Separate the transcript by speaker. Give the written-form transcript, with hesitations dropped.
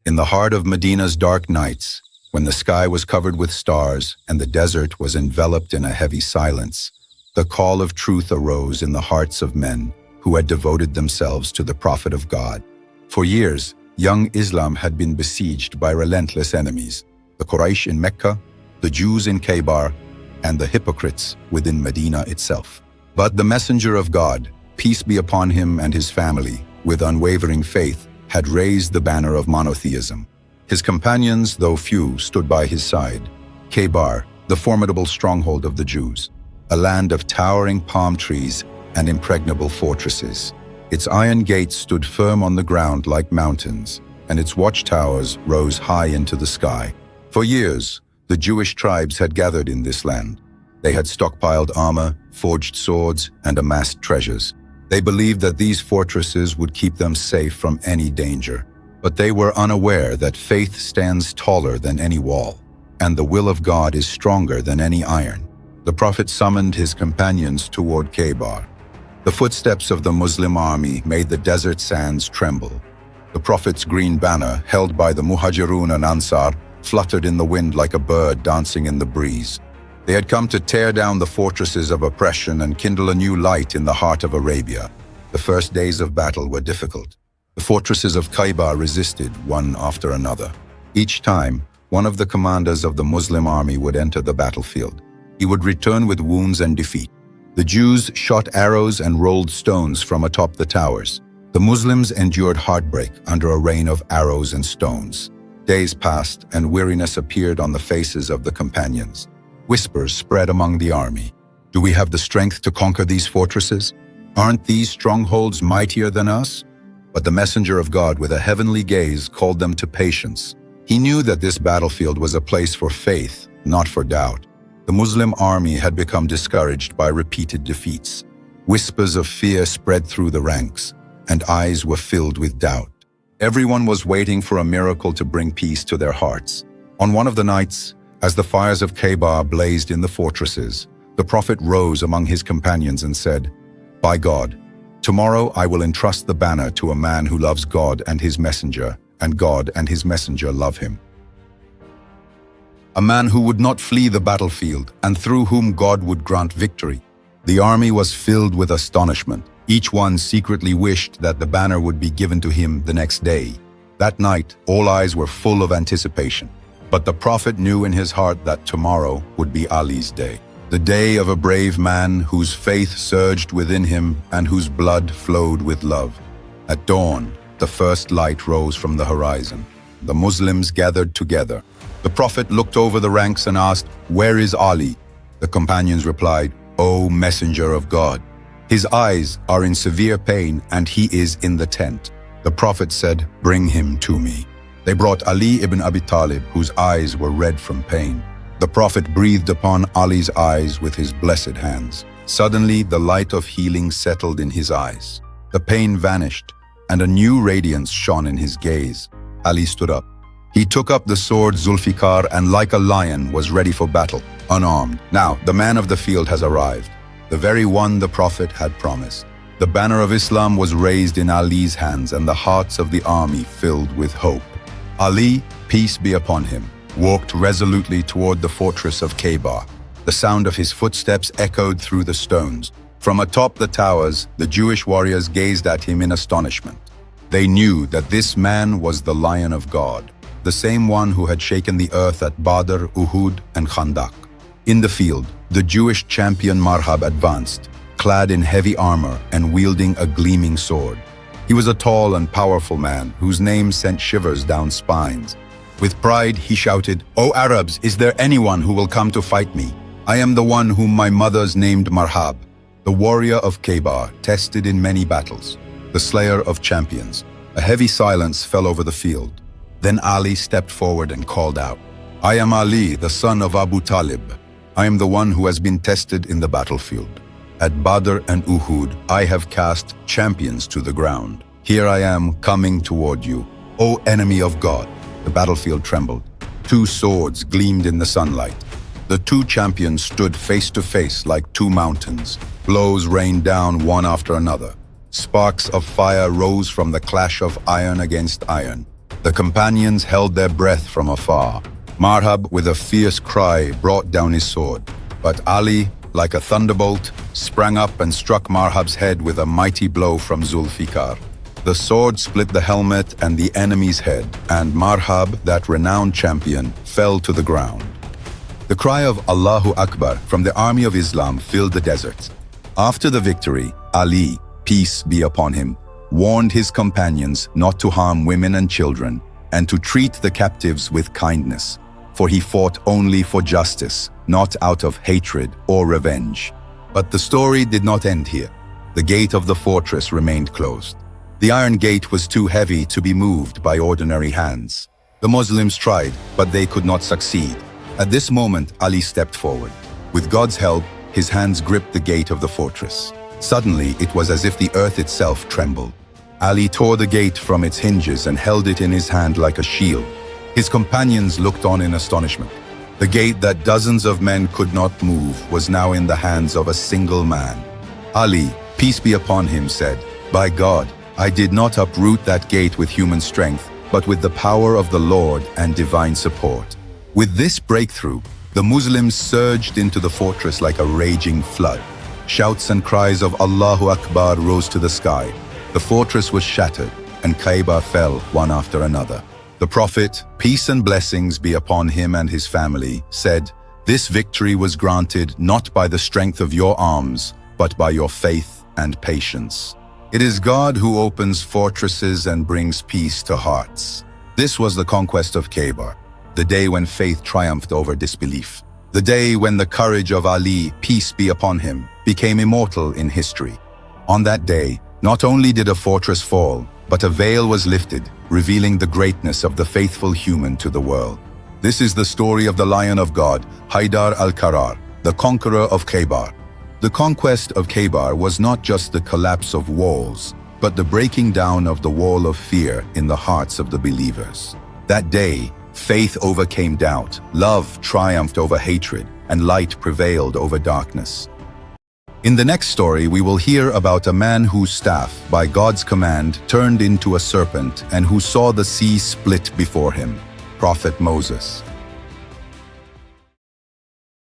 Speaker 1: In the heart of Medina's dark nights, when the sky was covered with stars and the desert was enveloped in a heavy silence, the call of truth arose in the hearts of men who had devoted themselves to the Prophet of God. For years, young Islam had been besieged by relentless enemies, the Quraysh in Mecca, the Jews in Khaybar, and the hypocrites within Medina itself. But the messenger of God, peace be upon him and his family, with unwavering faith, had raised the banner of monotheism. His companions, though few, stood by his side. Khaybar, the formidable stronghold of the Jews, a land of towering palm trees and impregnable fortresses. Its iron gates stood firm on the ground like mountains, and its watchtowers rose high into the sky. For years, the Jewish tribes had gathered in this land. They had stockpiled armor, forged swords, and amassed treasures. They believed that these fortresses would keep them safe from any danger. But they were unaware that faith stands taller than any wall, and the will of God is stronger than any iron. The Prophet summoned his companions toward Khaybar. The footsteps of the Muslim army made the desert sands tremble. The Prophet's green banner, held by the Muhajirun and Ansar, fluttered in the wind like a bird dancing in the breeze. They had come to tear down the fortresses of oppression and kindle a new light in the heart of Arabia. The first days of battle were difficult. The fortresses of Khaybar resisted one after another. Each time, one of the commanders of the Muslim army would enter the battlefield. He would return with wounds and defeat. The Jews shot arrows and rolled stones from atop the towers. The Muslims endured heartbreak under a rain of arrows and stones. Days passed, and weariness appeared on the faces of the companions. Whispers spread among the army. Do we have the strength to conquer these fortresses? Aren't these strongholds mightier than us? But the messenger of God, with a heavenly gaze, called them to patience. He knew that this battlefield was a place for faith, not for doubt. The Muslim army had become discouraged by repeated defeats. Whispers of fear spread through the ranks, and eyes were filled with doubt. Everyone was waiting for a miracle to bring peace to their hearts. On one of the nights, as the fires of Khaybar blazed in the fortresses, the Prophet rose among his companions and said, "By God, tomorrow I will entrust the banner to a man who loves God and his messenger, and God and his messenger love him. A man who would not flee the battlefield, and through whom God would grant victory." The army was filled with astonishment. Each one secretly wished that the banner would be given to him the next day. That night, all eyes were full of anticipation. But the Prophet knew in his heart that tomorrow would be Ali's day. The day of a brave man whose faith surged within him and whose blood flowed with love. At dawn, the first light rose from the horizon. The Muslims gathered together. The Prophet looked over the ranks and asked, "Where is Ali?" The companions replied, "O Messenger of God, his eyes are in severe pain and he is in the tent." The Prophet said, "Bring him to me." They brought Ali ibn Abi Talib, whose eyes were red from pain. The Prophet breathed upon Ali's eyes with his blessed hands. Suddenly, the light of healing settled in his eyes. The pain vanished, and a new radiance shone in his gaze. Ali stood up. He took up the sword Zulfikar and like a lion was ready for battle, unarmed. Now, the man of the field has arrived, the very one the Prophet had promised. The banner of Islam was raised in Ali's hands and the hearts of the army filled with hope. Ali, peace be upon him, walked resolutely toward the fortress of Khaybar. The sound of his footsteps echoed through the stones. From atop the towers, the Jewish warriors gazed at him in astonishment. They knew that this man was the Lion of God, the same one who had shaken the earth at Badr, Uhud, and Khandaq. In the field, the Jewish champion Marhab advanced, clad in heavy armor and wielding a gleaming sword. He was a tall and powerful man whose name sent shivers down spines. With pride, he shouted, "O Arabs, is there anyone who will come to fight me? I am the one whom my mothers named Marhab, the warrior of Khaybar, tested in many battles, the slayer of champions." A heavy silence fell over the field. Then Ali stepped forward and called out, "I am Ali, the son of Abu Talib. I am the one who has been tested in the battlefield. At Badr and Uhud, I have cast champions to the ground. Here I am coming toward you, O enemy of God." The battlefield trembled. Two swords gleamed in the sunlight. The two champions stood face to face like two mountains. Blows rained down one after another. Sparks of fire rose from the clash of iron against iron. The companions held their breath from afar. Marhab, with a fierce cry, brought down his sword. But Ali, like a thunderbolt, sprang up and struck Marhab's head with a mighty blow from Zulfikar. The sword split the helmet and the enemy's head, and Marhab, that renowned champion, fell to the ground. The cry of Allahu Akbar from the army of Islam filled the desert. After the victory, Ali, peace be upon him, warned his companions not to harm women and children and to treat the captives with kindness, for he fought only for justice, not out of hatred or revenge. But the story did not end here. The gate of the fortress remained closed. The iron gate was too heavy to be moved by ordinary hands. The Muslims tried, but they could not succeed. At this moment, Ali stepped forward. With God's help, his hands gripped the gate of the fortress. Suddenly, it was as if the earth itself trembled. Ali tore the gate from its hinges and held it in his hand like a shield. His companions looked on in astonishment. The gate that dozens of men could not move was now in the hands of a single man. Ali, peace be upon him, said, "By God, I did not uproot that gate with human strength, but with the power of the Lord and divine support." With this breakthrough, the Muslims surged into the fortress like a raging flood. Shouts and cries of Allahu Akbar rose to the sky. The fortress was shattered, and Khaybar fell one after another. The Prophet, peace and blessings be upon him and his family, said, "This victory was granted not by the strength of your arms, but by your faith and patience. It is God who opens fortresses and brings peace to hearts." This was the conquest of Khaybar, the day when faith triumphed over disbelief. The day when the courage of Ali, peace be upon him, became immortal in history. On that day, not only did a fortress fall, but a veil was lifted, revealing the greatness of the faithful human to the world. This is the story of the Lion of God, Haydar al-Karrar, the conqueror of Khaybar. The conquest of Khaybar was not just the collapse of walls, but the breaking down of the wall of fear in the hearts of the believers. That day, faith overcame doubt, love triumphed over hatred, and light prevailed over darkness. In the next story, we will hear about a man whose staff, by God's command, turned into a serpent and who saw the sea split before him, Prophet Moses.